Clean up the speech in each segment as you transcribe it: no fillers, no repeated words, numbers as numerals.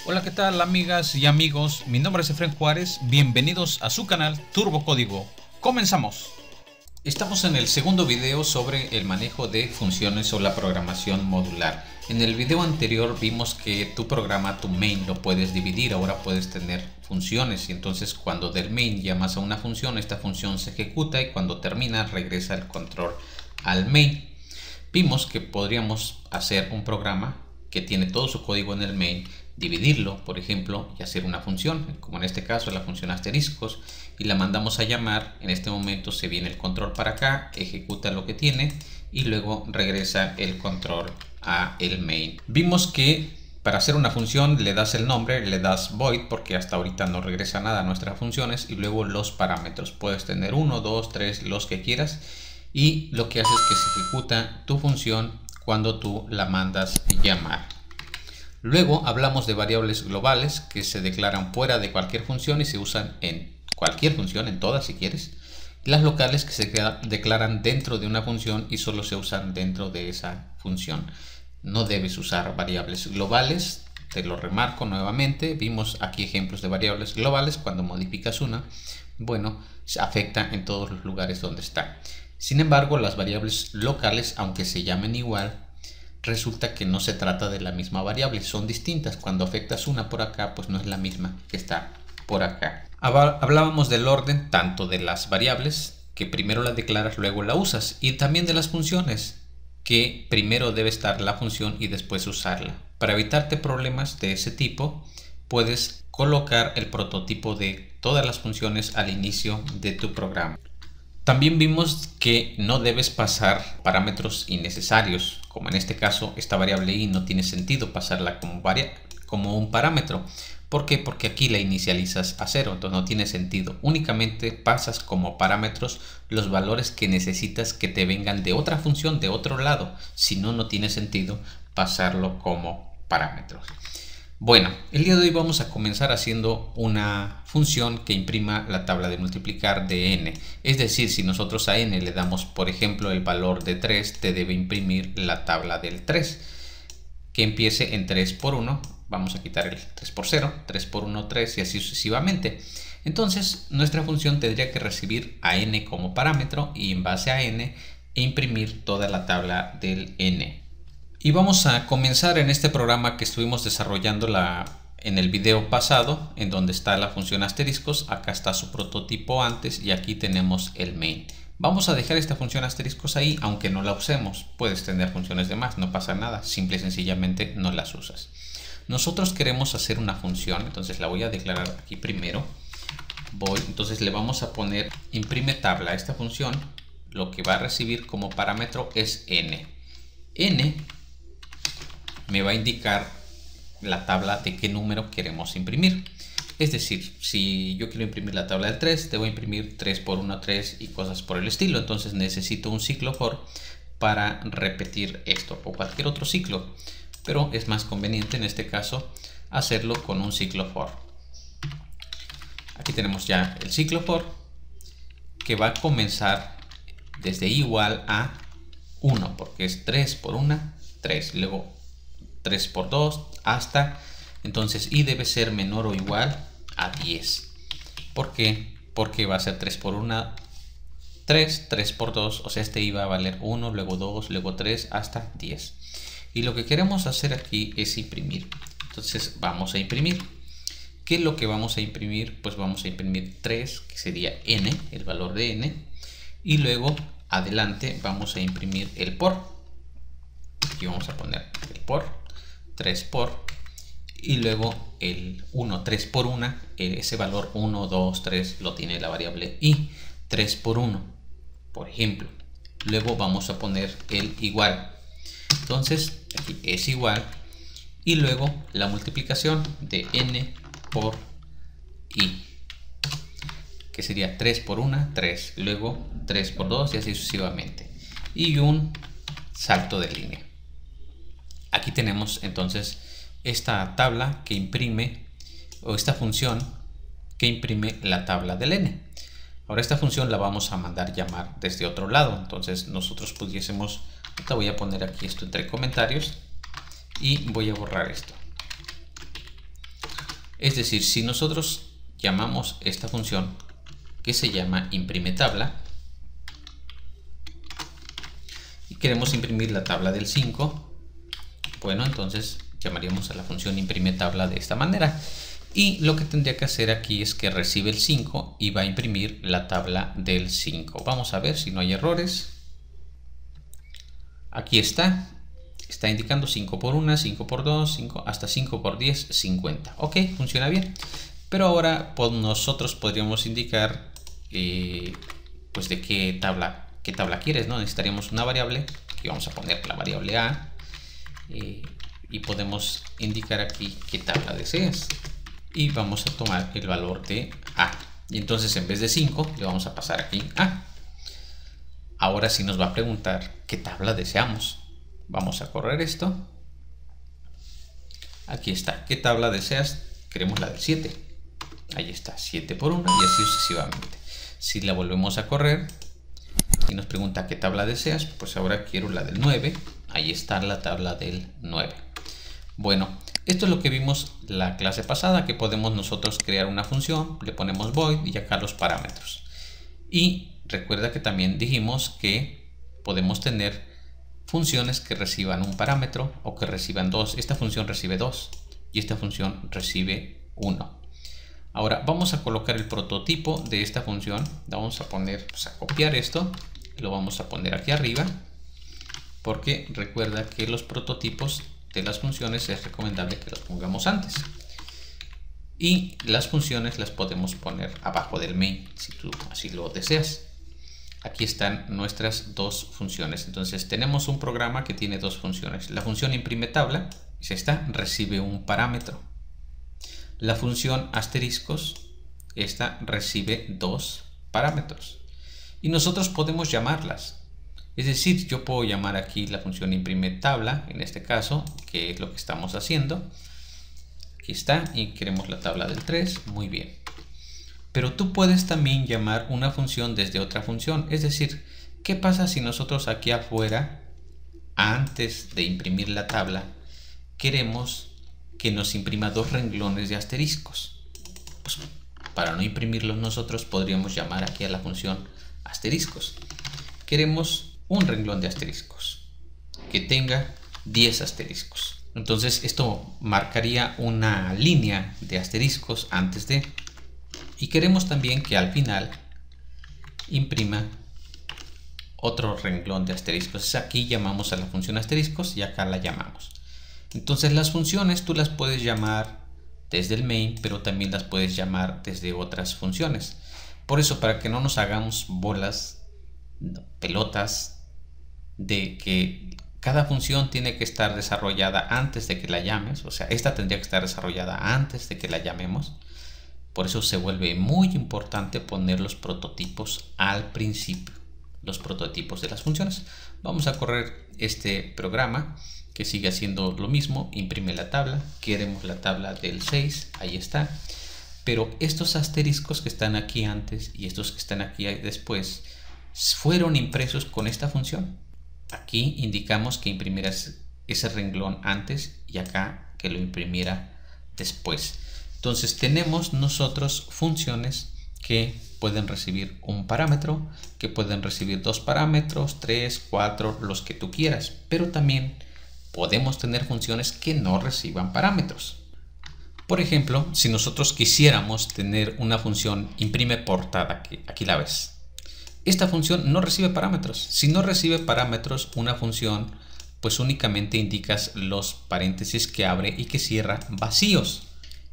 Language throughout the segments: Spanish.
Hola, ¿qué tal amigas y amigos? Mi nombre es Efren Juárez, bienvenidos a su canal Turbo Código. ¡Comenzamos! Estamos en el segundo video sobre el manejo de funciones o la programación modular. En el video anterior vimos que tu programa, tu main, lo puedes dividir. Ahora puedes tener funciones y entonces cuando del main llamas a una función, esta función se ejecuta y cuando termina regresa el control al main. Vimos que podríamos hacer un programa que tiene todo su código en el main, dividirlo, por ejemplo, y hacer una función, como en este caso la función asteriscos, y la mandamos a llamar. En este momento se viene el control para acá, ejecuta lo que tiene y luego regresa el control a el main. Vimos que para hacer una función le das el nombre, le das void porque hasta ahorita no regresa nada a nuestras funciones, y luego los parámetros. Puedes tener 1, 2, 3, los que quieras, y lo que hace es que se ejecuta tu función cuando tú la mandas llamar. Luego hablamos de variables globales que se declaran fuera de cualquier función y se usan en cualquier función, en todas si quieres. Las locales que se declaran dentro de una función y solo se usan dentro de esa función. No debes usar variables globales, te lo remarco nuevamente. Vimos aquí ejemplos de variables globales. Cuando modificas una, bueno, se afecta en todos los lugares donde está. Sin embargo, las variables locales, aunque se llamen igual, resulta que no se trata de la misma variable, son distintas. Cuando afectas una por acá, pues no es la misma que está por acá. Hablábamos del orden tanto de las variables, que primero la declaras, luego la usas, y también de las funciones, que primero debe estar la función y después usarla. Para evitarte problemas de ese tipo, puedes colocar el prototipo de todas las funciones al inicio de tu programa. También vimos que no debes pasar parámetros innecesarios, como en este caso esta variable i no tiene sentido pasarla como un parámetro. ¿Por qué? Porque aquí la inicializas a 0, entonces no tiene sentido. Únicamente pasas como parámetros los valores que necesitas que te vengan de otra función, de otro lado. Si no, no tiene sentido pasarlo como parámetros. Bueno, el día de hoy vamos a comenzar haciendo una función que imprima la tabla de multiplicar de n. Es decir, si nosotros a n le damos, por ejemplo, el valor de 3, te debe imprimir la tabla del 3, que empiece en 3 por 1. Vamos a quitar el 3 por 0, 3 por 1, 3 y así sucesivamente. Entonces, nuestra función tendría que recibir a n como parámetro y en base a n imprimir toda la tabla del n. Y vamos a comenzar en este programa que estuvimos desarrollando en el video pasado, en donde está la función asteriscos. Acá está su prototipo antes y aquí tenemos el main. Vamos a dejar esta función asteriscos ahí, aunque no la usemos. Puedes tener funciones de más, no pasa nada, simple y sencillamente no las usas. Nosotros queremos hacer una función, entonces la voy a declarar aquí primero. Entonces le vamos a poner imprime tabla a esta función. Lo que va a recibir como parámetro es n. N me va a indicar la tabla de qué número queremos imprimir. Es decir, si yo quiero imprimir la tabla del 3, debo imprimir 3 por 1, 3 y cosas por el estilo. Entonces necesito un ciclo for para repetir esto o cualquier otro ciclo. Pero es más conveniente en este caso hacerlo con un ciclo for. Aquí tenemos ya el ciclo for que va a comenzar desde igual a 1, porque es 3 por 1, 3. Luego 3 por 2 hasta, entonces i debe ser menor o igual a 10. ¿Por qué? Porque va a ser 3 por 1, 3, 3 por 2, o sea, este i va a valer 1, luego 2, luego 3 hasta 10. Y lo que queremos hacer aquí es imprimir. Entonces vamos a imprimir. ¿Qué es lo que vamos a imprimir? Pues vamos a imprimir 3, que sería n, el valor de n, y luego adelante vamos a imprimir el por. Aquí vamos a poner el por, 3 por, y luego el 1, 3 por 1, ese valor 1, 2, 3 lo tiene la variable i, 3 por 1, por ejemplo. Luego vamos a poner el igual. Entonces aquí es igual y luego la multiplicación de n por i, que sería 3 por 1, 3, luego 3 por 2 y así sucesivamente. Y un salto de línea. Aquí tenemos entonces esta tabla que imprime, o esta función que imprime la tabla del n. Ahora esta función la vamos a mandar llamar desde otro lado. Entonces nosotros pudiésemos, ahorita voy a poner aquí esto entre comentarios y voy a borrar esto. Es decir, si nosotros llamamos esta función que se llama imprime tabla y queremos imprimir la tabla del 5, bueno, entonces llamaríamos a la función imprime tabla de esta manera. Y lo que tendría que hacer aquí es que recibe el 5 y va a imprimir la tabla del 5. Vamos a ver si no hay errores. Aquí está indicando 5 por 1, 5 por 2, 5, hasta 5 por 10, 50. Ok, funciona bien. Pero ahora pues, nosotros podríamos indicar pues de qué tabla quieres, ¿no? Necesitaríamos una variable, que vamos a poner la variable A, y podemos indicar aquí qué tabla deseas. Y vamos a tomar el valor de A. Y entonces en vez de 5 le vamos a pasar aquí A. Ahora sí nos va a preguntar qué tabla deseamos. Vamos a correr esto. Aquí está. ¿Qué tabla deseas? Queremos la del 7. Ahí está. 7 por 1 y así sucesivamente. Si la volvemos a correr y nos pregunta qué tabla deseas, pues ahora quiero la del 9. Ahí está la tabla del 9. Bueno, esto es lo que vimos la clase pasada, que podemos nosotros crear una función, le ponemos void y acá los parámetros. Y recuerda que también dijimos que podemos tener funciones que reciban un parámetro o que reciban 2. Esta función recibe 2 y esta función recibe 1. Ahora vamos a colocar el prototipo de esta función. Vamos a poner, pues a copiar esto, lo vamos a poner aquí arriba, porque recuerda que los prototipos de las funciones es recomendable que los pongamos antes. Y las funciones las podemos poner abajo del main, si tú así lo deseas. Aquí están nuestras dos funciones. Entonces tenemos un programa que tiene dos funciones. La función imprime tabla, es esta, recibe un parámetro. La función asteriscos, esta recibe dos parámetros. Y nosotros podemos llamarlas. Es decir, yo puedo llamar aquí la función imprime tabla, en este caso, que es lo que estamos haciendo. Aquí está, y queremos la tabla del 3, muy bien. Pero tú puedes también llamar una función desde otra función. Es decir, ¿qué pasa si nosotros aquí afuera, antes de imprimir la tabla, queremos que nos imprima dos renglones de asteriscos? Pues para no imprimirlos nosotros podríamos llamar aquí a la función asteriscos. Queremos un renglón de asteriscos que tenga 10 asteriscos. Entonces esto marcaría una línea de asteriscos antes de, y queremos también que al final imprima otro renglón de asteriscos. Aquí llamamos a la función asteriscos y acá la llamamos. Entonces las funciones tú las puedes llamar desde el main, pero también las puedes llamar desde otras funciones. Por eso, para que no nos hagamos bolas, pelotas, de que cada función tiene que estar desarrollada antes de que la llames, o sea, esta tendría que estar desarrollada antes de que la llamemos. Por eso se vuelve muy importante poner los prototipos al principio, los prototipos de las funciones. Vamos a correr este programa que sigue haciendo lo mismo, imprime la tabla, queremos la tabla del 6, ahí está. Pero estos asteriscos que están aquí antes y estos que están aquí después fueron impresos con esta función. Aquí indicamos que imprimieras ese renglón antes y acá que lo imprimiera después. Entonces tenemos nosotros funciones que pueden recibir un parámetro, que pueden recibir dos parámetros, 3, 4, los que tú quieras. Pero también podemos tener funciones que no reciban parámetros. Por ejemplo, si nosotros quisiéramos tener una función imprime portada, que aquí la ves. Esta función no recibe parámetros. Si no recibe parámetros una función, pues únicamente indicas los paréntesis que abre y que cierra vacíos.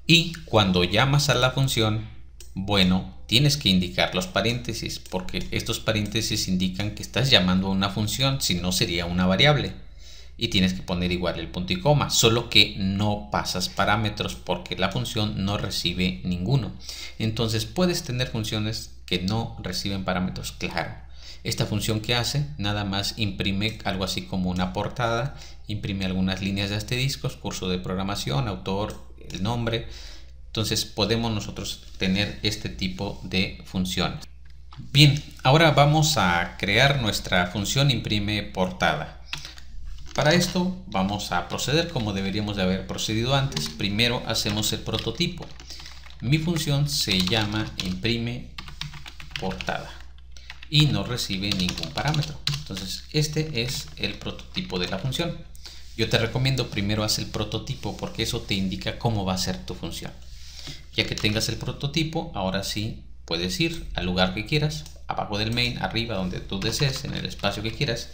Y cuando llamas a la función, bueno, tienes que indicar los paréntesis, porque estos paréntesis indican que estás llamando a una función, si no sería una variable. Y tienes que poner igual el punto y coma, solo que no pasas parámetros porque la función no recibe ninguno. Entonces puedes tener funciones que no reciben parámetros, claro. Esta función que hace, nada más imprime algo así como una portada, imprime algunas líneas de asteriscos, curso de programación, autor, el nombre. Entonces podemos nosotros tener este tipo de funciones. Bien, ahora vamos a crear nuestra función imprime portada. Para esto vamos a proceder como deberíamos de haber procedido antes. Primero hacemos el prototipo. Mi función se llama imprime portada y no recibe ningún parámetro. Entonces este es el prototipo de la función. Yo te recomiendo primero hacer el prototipo porque eso te indica cómo va a ser tu función. Ya que tengas el prototipo, ahora sí puedes ir al lugar que quieras, abajo del main, arriba, donde tú desees, en el espacio que quieras,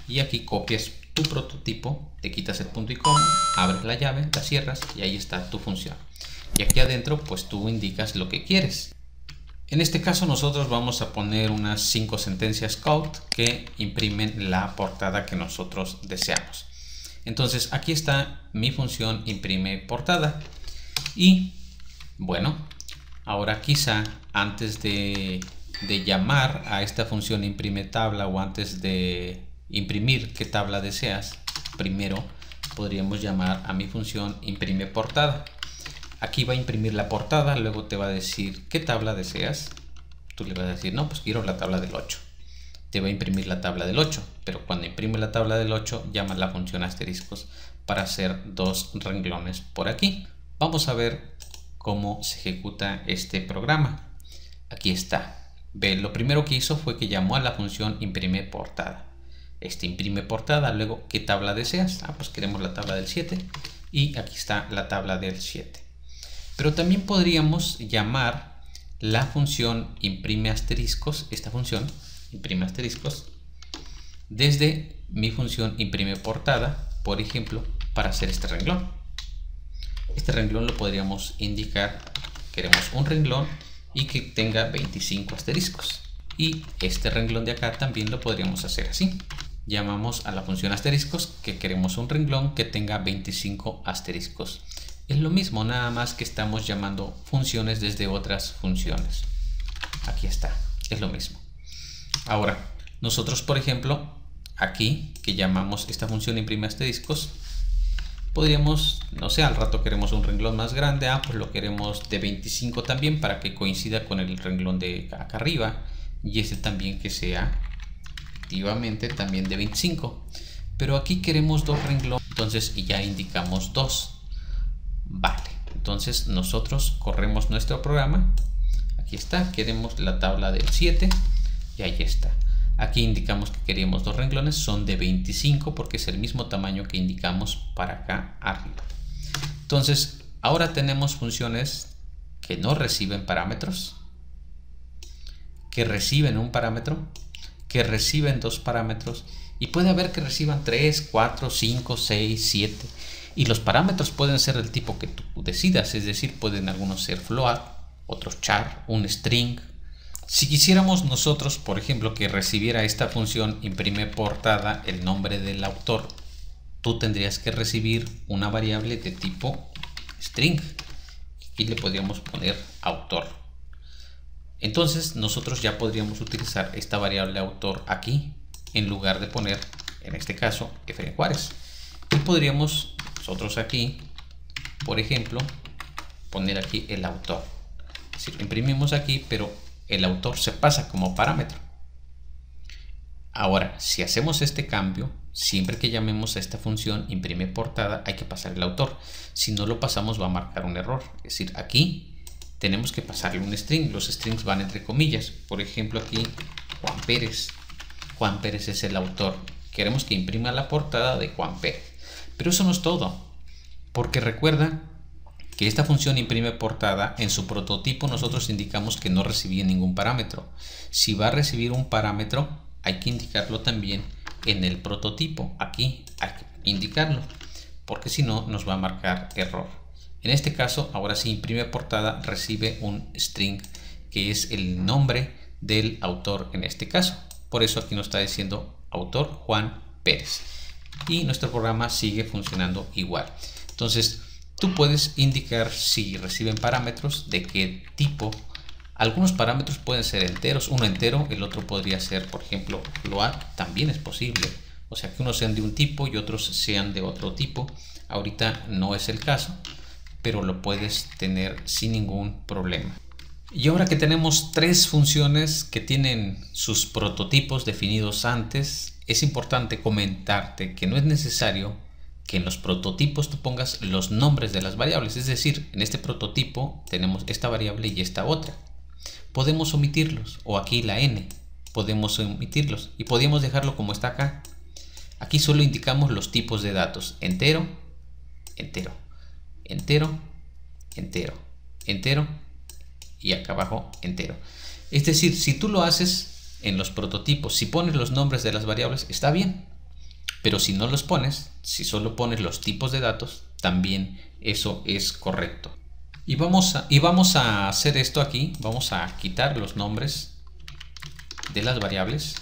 y aquí copias tu prototipo, te quitas el punto y coma, abres la llave, la cierras y ahí está tu función. Y aquí adentro pues tú indicas lo que quieres. En este caso nosotros vamos a poner unas 5 sentencias code que imprimen la portada que nosotros deseamos. Entonces aquí está mi función imprime portada. Y bueno, ahora quizá antes de llamar a esta función imprime tabla o antes de imprimir qué tabla deseas, primero podríamos llamar a mi función imprime portada. Aquí va a imprimir la portada, luego te va a decir qué tabla deseas. Tú le vas a decir, no, pues quiero la tabla del 8. Te va a imprimir la tabla del 8, pero cuando imprime la tabla del 8, llama la función asteriscos para hacer 2 renglones por aquí. Vamos a ver cómo se ejecuta este programa. Aquí está. Ve, lo primero que hizo fue que llamó a la función imprime portada. Imprime portada, luego ¿qué tabla deseas? Pues queremos la tabla del 7 y aquí está la tabla del 7. Pero también podríamos llamar la función imprime asteriscos, esta función imprime asteriscos, desde mi función imprime portada, por ejemplo, para hacer este renglón. Este renglón lo podríamos indicar, queremos un renglón y que tenga 25 asteriscos. Y este renglón de acá también lo podríamos hacer así. Llamamos a la función asteriscos que queremos un renglón que tenga 25 asteriscos. Es lo mismo, nada más que estamos llamando funciones desde otras funciones. Aquí está, es lo mismo. Ahora, nosotros por ejemplo, aquí que llamamos esta función imprime asteriscos, podríamos, no sé, al rato queremos un renglón más grande, pues lo queremos de 25 también para que coincida con el renglón de acá arriba, y este también que sea efectivamente también de 25. Pero aquí queremos 2 renglones, entonces y ya indicamos 2. Vale, entonces nosotros corremos nuestro programa. Aquí está, queremos la tabla del 7 y ahí está. Aquí indicamos que queremos 2 renglones, son de 25 porque es el mismo tamaño que indicamos para acá arriba. Entonces ahora tenemos funciones que no reciben parámetros, que reciben un parámetro, que reciben 2 parámetros y puede haber que reciban 3, 4, 5, 6, 7. Y los parámetros pueden ser del tipo que tú decidas, es decir, pueden algunos ser float, otros char, un string. Si quisiéramos nosotros, por ejemplo, que recibiera esta función imprime portada el nombre del autor, tú tendrías que recibir una variable de tipo string. Aquí le podríamos poner autor. Entonces nosotros ya podríamos utilizar esta variable autor aquí en lugar de poner, en este caso, Efraín Juárez. Y podríamos nosotros aquí, por ejemplo, poner aquí el autor. Si lo imprimimos aquí, pero el autor se pasa como parámetro. Ahora, si hacemos este cambio, siempre que llamemos a esta función imprime portada, hay que pasar el autor. Si no lo pasamos, va a marcar un error. Es decir, aquí tenemos que pasarle un string. Los strings van entre comillas. Por ejemplo, aquí Juan Pérez. Juan Pérez es el autor. Queremos que imprima la portada de Juan Pérez. Pero eso no es todo, porque recuerda que esta función imprime portada, en su prototipo nosotros indicamos que no recibía ningún parámetro. Si va a recibir un parámetro, hay que indicarlo también en el prototipo. Aquí hay que indicarlo, porque si no nos va a marcar error. En este caso, ahora sí imprime portada recibe un string que es el nombre del autor en este caso. Por eso aquí nos está diciendo autor Juan Pérez. Y nuestro programa sigue funcionando igual. Entonces tú puedes indicar si reciben parámetros, de qué tipo. Algunos parámetros pueden ser enteros, uno entero, el otro podría ser, por ejemplo, float, también es posible. O sea, que unos sean de un tipo y otros sean de otro tipo. Ahorita no es el caso, pero lo puedes tener sin ningún problema. Y ahora que tenemos 3 funciones que tienen sus prototipos definidos antes, es importante comentarte que no es necesario que en los prototipos tú pongas los nombres de las variables. Es decir, en este prototipo tenemos esta variable y esta otra. Podemos omitirlos, o aquí la n, podemos omitirlos y podríamos dejarlo como está acá. Aquí solo indicamos los tipos de datos: entero, entero, entero, entero, entero y acá abajo entero. Es decir, si tú lo haces en los prototipos, si pones los nombres de las variables, está bien, pero si no los pones, si solo pones los tipos de datos, también eso es correcto. Y vamos a hacer esto aquí. Vamos a quitar los nombres de las variables.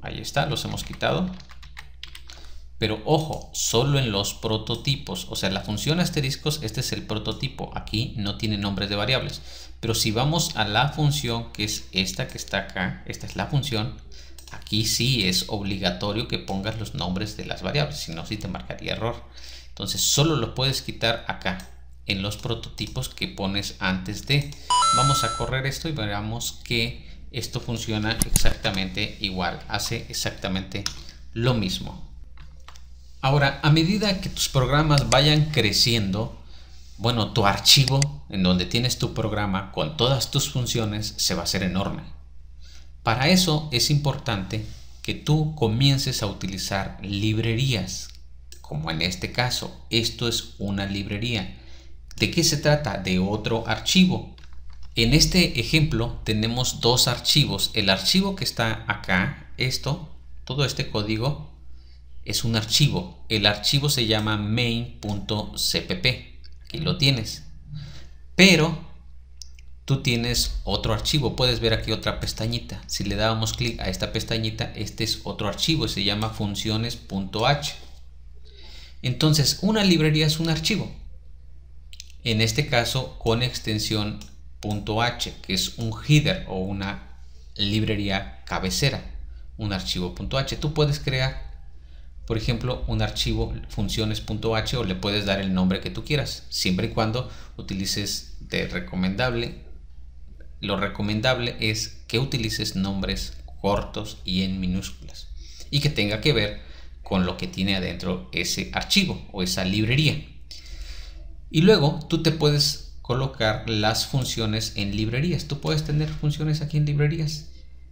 Ahí está, los hemos quitado. Pero ojo, solo en los prototipos. O sea, la función asteriscos, este es el prototipo. Aquí no tiene nombres de variables. Pero si vamos a la función, que es esta que está acá, esta es la función, aquí sí es obligatorio que pongas los nombres de las variables. Si no, sí te marcaría error. Entonces solo lo puedes quitar acá, en los prototipos que pones antes de. Vamos a correr esto y veremos que esto funciona exactamente igual. Hace exactamente lo mismo. Ahora, a medida que tus programas vayan creciendo, bueno, tu archivo en donde tienes tu programa con todas tus funciones se va a hacer enorme. Para eso es importante que tú comiences a utilizar librerías, como en este caso. Esto es una librería. ¿De qué se trata? De otro archivo. En este ejemplo tenemos dos archivos. El archivo que está acá, todo este código es un archivo. El archivo se llama main.cpp. Aquí lo tienes. Pero tú tienes otro archivo. Puedes ver aquí otra pestañita. Si le dábamos clic a esta pestañita, este es otro archivo. Se llama funciones.h. Entonces, una librería es un archivo. En este caso, con extensión .h, que es un header o una librería cabecera. Un archivo .h. Tú puedes crear, por ejemplo, un archivo funciones.h o le puedes dar el nombre que tú quieras, siempre y cuando utilices lo recomendable es que utilices nombres cortos y en minúsculas y que tenga que ver con lo que tiene adentro ese archivo o esa librería. Y luego tú te puedes colocar las funciones en librerías. Tú puedes tener funciones aquí en librerías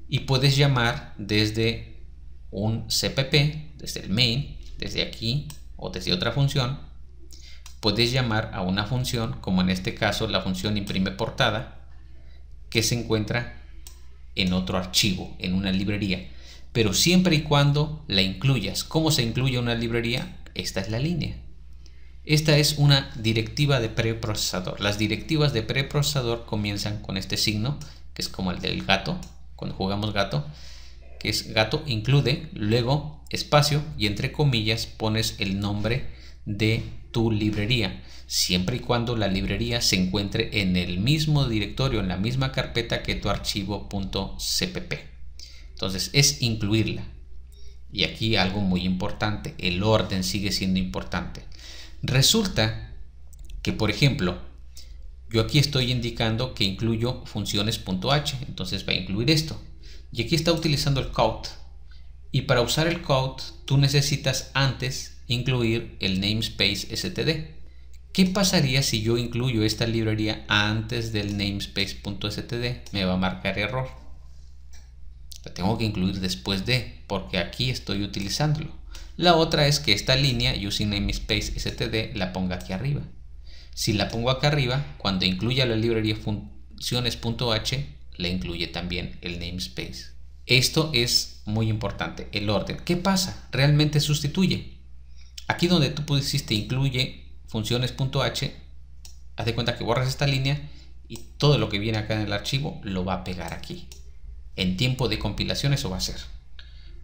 y puedes llamar desde un CPP, desde el main, desde aquí o desde otra función. Puedes llamar a una función, como en este caso la función imprime portada, que se encuentra en otro archivo, en una librería, pero siempre y cuando la incluyas. ¿Cómo se incluye una librería? Esta es la línea. Esta es una directiva de preprocesador. Las directivas de preprocesador comienzan con este signo, que es como el del gato, cuando jugamos gato, que es gato include, luego espacio y entre comillas pones el nombre de tu librería, siempre y cuando la librería se encuentre en el mismo directorio, en la misma carpeta que tu archivo .cpp. Entonces es incluirla. Y aquí algo muy importante, el orden sigue siendo importante. Resulta que, por ejemplo, yo aquí estoy indicando que incluyo funciones.h, entonces va a incluir esto. Y aquí está utilizando el count. Y para usar el count, tú necesitas antes incluir el namespace std. ¿Qué pasaría si yo incluyo esta librería antes del namespace.std? Me va a marcar error. La tengo que incluir después de, porque aquí estoy utilizándolo. La otra es que esta línea using namespace std la ponga aquí arriba. Si la pongo acá arriba, cuando incluya la librería funciones.h, le incluye también el namespace. Esto es muy importante, el orden. ¿Qué pasa? Realmente sustituye. Aquí donde tú pusiste incluye funciones.h, haz de cuenta que borras esta línea y todo lo que viene acá en el archivo lo va a pegar aquí. En tiempo de compilación eso va a ser.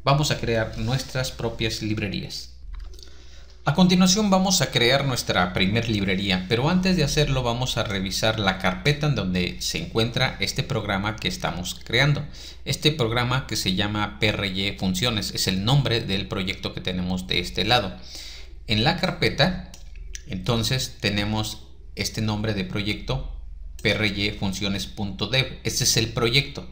Vamos a crear nuestras propias librerías. A continuación vamos a crear nuestra primer librería, pero antes de hacerlo vamos a revisar la carpeta en donde se encuentra este programa que estamos creando. Este programa que se llama PRY Funciones es el nombre del proyecto que tenemos de este lado. En la carpeta entonces tenemos este nombre de proyecto PRY Funciones.dev. Este es el proyecto.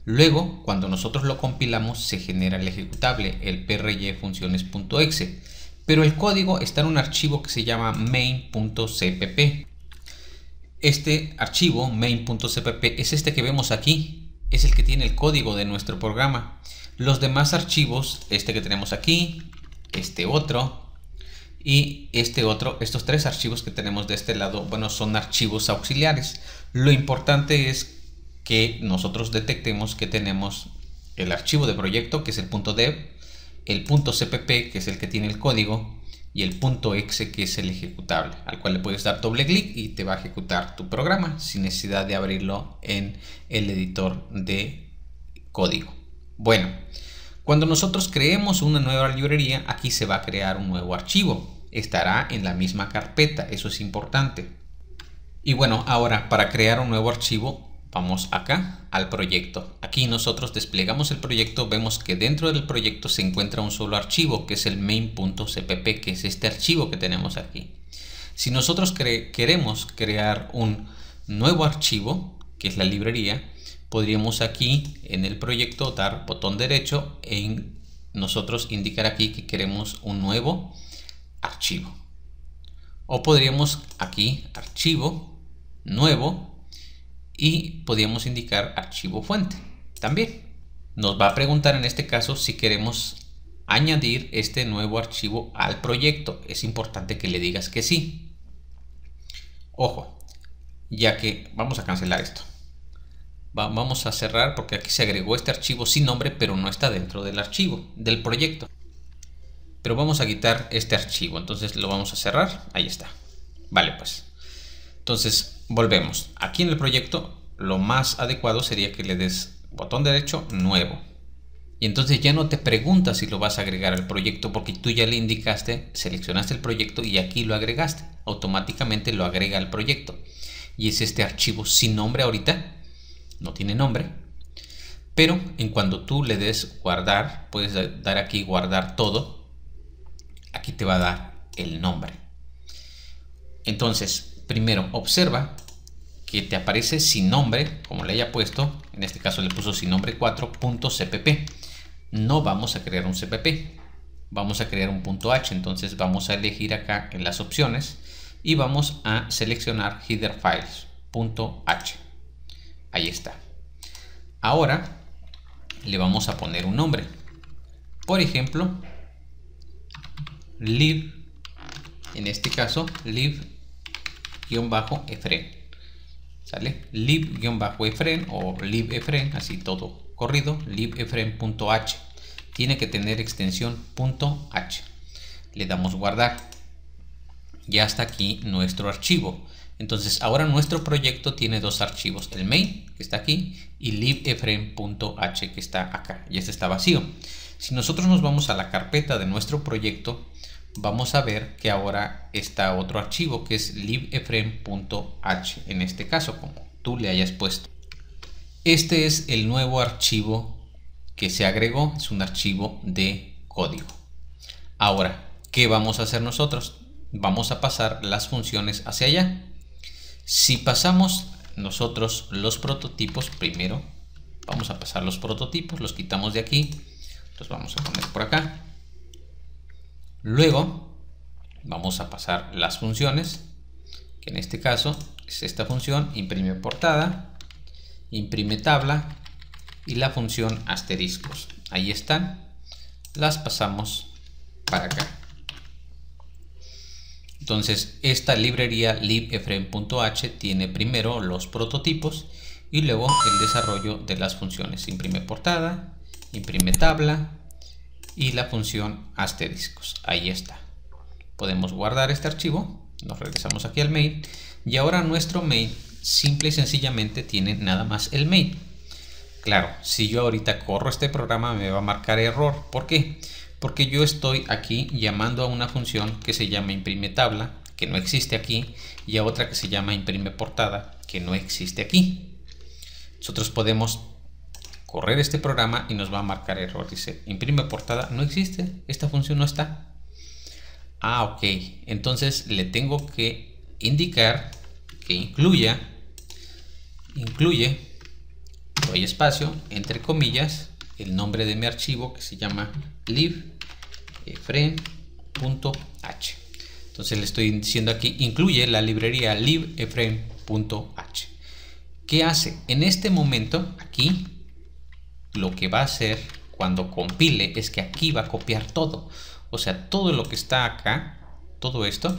Luego, cuando nosotros lo compilamos, se genera el ejecutable, el pry-funciones.exe, pero el código está en un archivo que se llama main.cpp. Este archivo, main.cpp, es este que vemos aquí, es el que tiene el código de nuestro programa. Los demás archivos, este que tenemos aquí, este otro y este otro, estos tres archivos que tenemos de este lado, bueno, son archivos auxiliares. Lo importante es que nosotros detectemos que tenemos el archivo de proyecto, que es el .dev, el .cpp, que es el que tiene el código, y el .exe, que es el ejecutable, al cual le puedes dar doble clic y te va a ejecutar tu programa sin necesidad de abrirlo en el editor de código. Bueno, cuando nosotros creemos una nueva librería, aquí se va a crear un nuevo archivo. Estará en la misma carpeta, eso es importante. Y bueno, ahora para crear un nuevo archivo, vamos acá al proyecto. Aquí nosotros desplegamos el proyecto, vemos que dentro del proyecto se encuentra un solo archivo, que es el main.cpp, que es este archivo que tenemos aquí. Si nosotros queremos crear un nuevo archivo, que es la librería, podríamos aquí en el proyecto dar botón derecho e nosotros indicar aquí que queremos un nuevo archivo. O podríamos aquí archivo, nuevo, y podríamos indicar archivo fuente. También nos va a preguntar en este caso si queremos añadir este nuevo archivo al proyecto. Es importante que le digas que sí. Ojo, ya que vamos a cancelar esto. Vamos a cerrar porque aquí se agregó este archivo sin nombre, pero no está dentro del archivo, del proyecto. Pero vamos a quitar este archivo, entonces lo vamos a cerrar. Ahí está. Vale, pues. Entonces volvemos. Aquí en el proyecto lo más adecuado sería que le des botón derecho, nuevo. Y entonces ya no te preguntas si lo vas a agregar al proyecto porque tú ya le indicaste, seleccionaste el proyecto y aquí lo agregaste. Automáticamente lo agrega al proyecto. Y es este archivo sin nombre ahorita. No tiene nombre. Pero en cuando tú le des guardar, puedes dar aquí guardar todo. Aquí te va a dar el nombre. Entonces, primero observa que te aparece sin nombre, como le haya puesto, en este caso le puso sin nombre 4.cpp. No vamos a crear un cpp, vamos a crear un .h, entonces vamos a elegir acá en las opciones y vamos a seleccionar header files .h. Ahí está. Ahora le vamos a poner un nombre. Por ejemplo, lib, en este caso lib-efren, ¿sale? Lib-efren o libefren, así todo corrido, libefren.h. Tiene que tener extensión .h. Le damos guardar. Ya está aquí nuestro archivo. Entonces ahora nuestro proyecto tiene dos archivos, el main que está aquí y libefren.h que está acá, y este está vacío. Si nosotros nos vamos a la carpeta de nuestro proyecto, vamos a ver que ahora está otro archivo que es libefren.h, en este caso como tú le hayas puesto. Este es el nuevo archivo que se agregó, es un archivo de código. Ahora, ¿qué vamos a hacer nosotros? Vamos a pasar las funciones hacia allá. Si pasamos nosotros los prototipos, primero vamos a pasar los prototipos, los quitamos de aquí, los vamos a poner por acá. Luego vamos a pasar las funciones, que en este caso es esta función, imprime portada, imprime tabla y la función asteriscos. Ahí están, las pasamos para acá. Entonces esta librería libefren.h tiene primero los prototipos y luego el desarrollo de las funciones imprime portada, imprime tabla y la función asteriscos. Ahí está. Podemos guardar este archivo, nos regresamos aquí al main y ahora nuestro main simple y sencillamente tiene nada más el main. Claro, si yo ahorita corro este programa me va a marcar error. ¿Por qué? Porque yo estoy aquí llamando a una función que se llama imprime tabla, que no existe aquí, y a otra que se llama imprime portada, que no existe aquí. Nosotros podemos correr este programa y nos va a marcar error. Dice imprime portada, no existe, esta función no está. Ah, ok. Entonces le tengo que indicar que incluye doy espacio, entre comillas, el nombre de mi archivo que se llama libeframe.h. Entonces le estoy diciendo aquí, incluye la librería libeframe.h. ¿Qué hace? En este momento, aquí, lo que va a hacer cuando compile es que aquí va a copiar todo. O sea, todo lo que está acá, todo esto,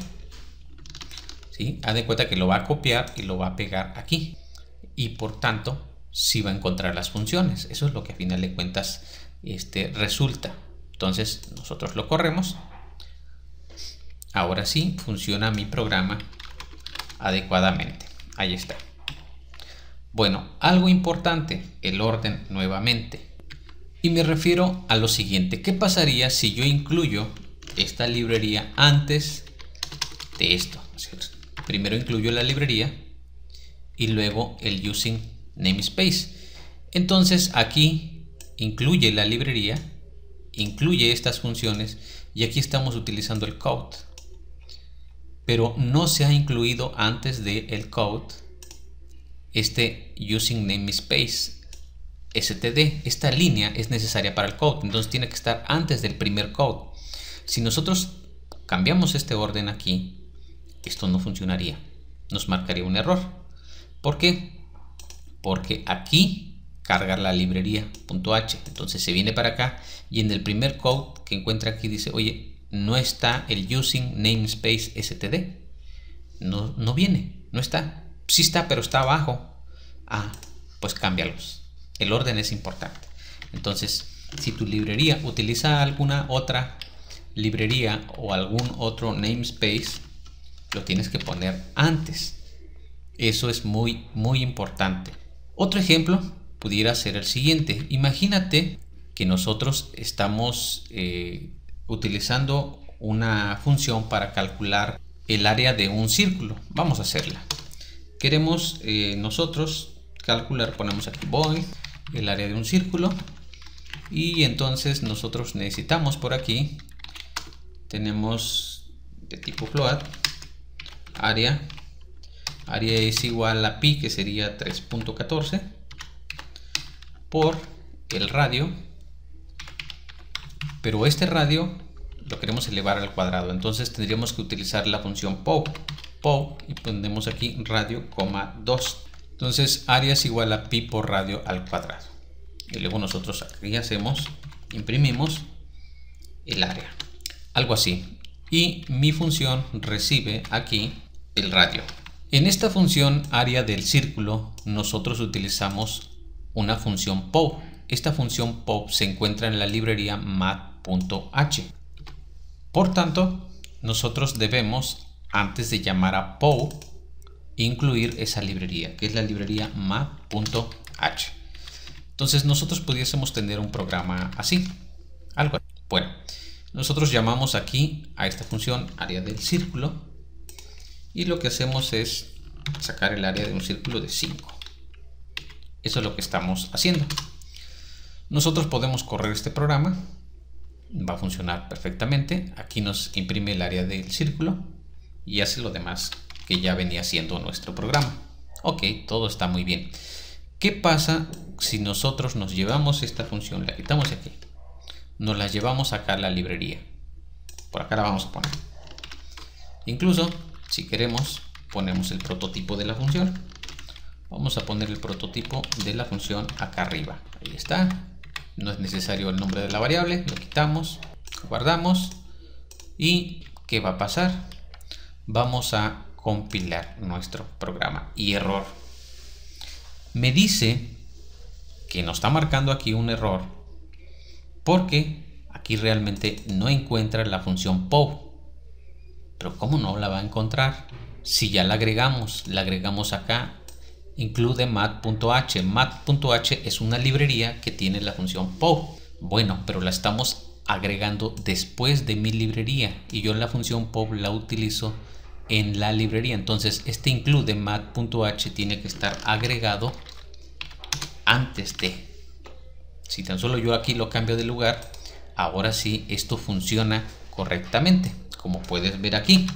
¿sí? Haz de cuenta que lo va a copiar y lo va a pegar aquí. Y por tanto, sí va a encontrar las funciones. Eso es lo que a final de cuentas resulta. Entonces, nosotros lo corremos. Ahora sí, funciona mi programa adecuadamente. Ahí está. Bueno, algo importante, el orden nuevamente. Y me refiero a lo siguiente. ¿Qué pasaría si yo incluyo esta librería antes de esto? Primero incluyo la librería y luego el using namespace. Entonces aquí incluye la librería, incluye estas funciones y aquí estamos utilizando el code. Pero no se ha incluido antes del code using namespace std. Esta línea es necesaria para el code, entonces tiene que estar antes del primer code. Si nosotros cambiamos este orden aquí, esto no funcionaría, nos marcaría un error. ¿Por qué? Porque aquí carga la librería .h, entonces se viene para acá y en el primer code que encuentra aquí dice, oye, no está el using namespace std, no viene, no está. Sí está, pero está abajo. Ah, pues cámbialos. El orden es importante. Entonces, si tu librería utiliza alguna otra librería o algún otro namespace, lo tienes que poner antes. Eso es muy importante. Otro ejemplo pudiera ser el siguiente. Imagínate que nosotros estamos utilizando una función para calcular el área de un círculo. Vamos a hacerla. Queremos nosotros calcular, ponemos aquí void, el área de un círculo, y entonces nosotros necesitamos por aquí, tenemos de tipo float, área es igual a pi, que sería 3.14, por el radio, pero este radio lo queremos elevar al cuadrado, entonces tendríamos que utilizar la función pow, y ponemos aquí radio, 2. Entonces área es igual a pi por radio al cuadrado. Y luego nosotros aquí imprimimos el área. Algo así. Y mi función recibe aquí el radio. En esta función área del círculo nosotros utilizamos una función pow. Esta función pow se encuentra en la librería mat.h. Por tanto, nosotros debemos, antes de llamar a pow, incluir esa librería, que es la librería map.h. Entonces nosotros pudiésemos tener un programa así, algo así. Bueno, nosotros llamamos aquí a esta función área del círculo y lo que hacemos es sacar el área de un círculo de 5. Eso es lo que estamos haciendo. Nosotros podemos correr este programa, va a funcionar perfectamente. Aquí nos imprime el área del círculo y hace lo demás que ya venía siendo nuestro programa. Ok, todo está muy bien. ¿Qué pasa si nosotros nos llevamos esta función, la quitamos de aquí, nos la llevamos acá a la librería? Por acá la vamos a poner. Incluso, si queremos, ponemos el prototipo de la función. Vamos a poner el prototipo de la función acá arriba. Ahí está. No es necesario el nombre de la variable. Lo quitamos, guardamos. ¿Y qué va a pasar? Vamos a compilar nuestro programa. Y error. Me dice que nos está marcando aquí un error porque aquí realmente no encuentra la función pow. Pero ¿cómo no la va a encontrar? Si ya la agregamos acá, include mat.h. Mat.h es una librería que tiene la función pow. Bueno, pero la estamos agregando después de mi librería y yo la función pow la utilizo en la librería. Entonces este include mat.h tiene que estar agregado antes de. Si tan solo yo aquí lo cambio de lugar, ahora sí esto funciona correctamente, como puedes ver aquí.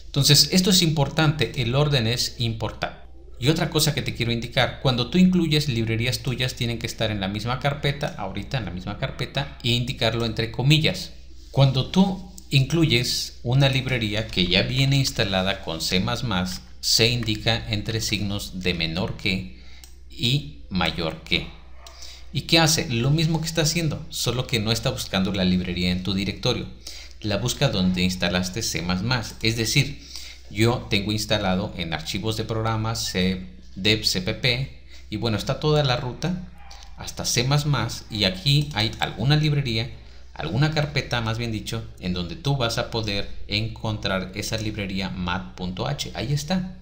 Entonces esto es importante, el orden es importante. Y otra cosa que te quiero indicar, cuando tú incluyes librerías tuyas tienen que estar en la misma carpeta, ahorita en la misma carpeta, e indicarlo entre comillas. Cuando tú incluyes una librería que ya viene instalada con C++, se indica entre signos de menor que y mayor que. ¿Y qué hace? Lo mismo que está haciendo, solo que no está buscando la librería en tu directorio, la busca donde instalaste C++. Es decir, yo tengo instalado en archivos de programas dev cpp y bueno, está toda la ruta hasta C++ y aquí hay alguna librería, alguna carpeta más bien dicho, en donde tú vas a poder encontrar esa librería mat.h. Ahí está.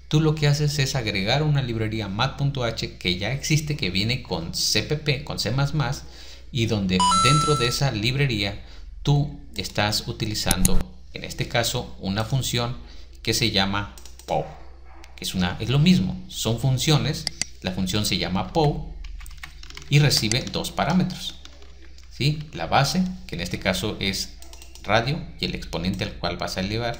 Tú lo que haces es agregar una librería mat.h que ya existe, que viene con cpp, con C++, y donde dentro de esa librería tú estás utilizando, en este caso, una función que se llama pow, que es lo mismo, son funciones. La función se llama pow y recibe dos parámetros, ¿sí? La base, que en este caso es radio, y el exponente al cual vas a elevar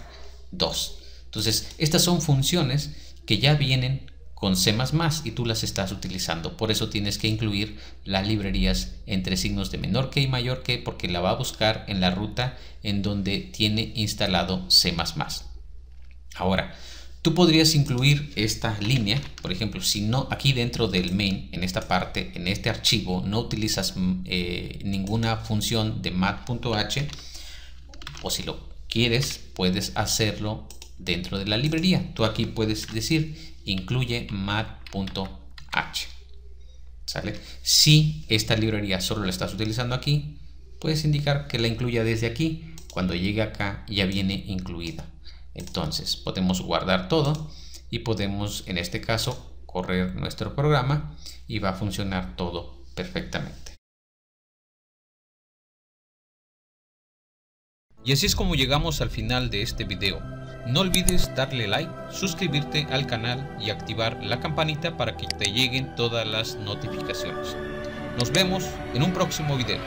2. Entonces, estas son funciones que ya vienen con C++ y tú las estás utilizando. Por eso tienes que incluir las librerías entre signos de menor que y mayor que, porque la va a buscar en la ruta en donde tiene instalado C++. Ahora, tú podrías incluir esta línea, por ejemplo, si no, aquí dentro del main, en esta parte, en este archivo, no utilizas ninguna función de mat.h, o si lo quieres, puedes hacerlo dentro de la librería. Tú aquí puedes decir incluye mat.h, ¿sale? Si esta librería solo la estás utilizando aquí, puedes indicar que la incluya desde aquí. Cuando llegue acá ya viene incluida. Entonces podemos guardar todo y podemos, en este caso, correr nuestro programa y va a funcionar todo perfectamente. Y así es como llegamos al final de este video. No olvides darle like, suscribirte al canal y activar la campanita para que te lleguen todas las notificaciones. Nos vemos en un próximo video.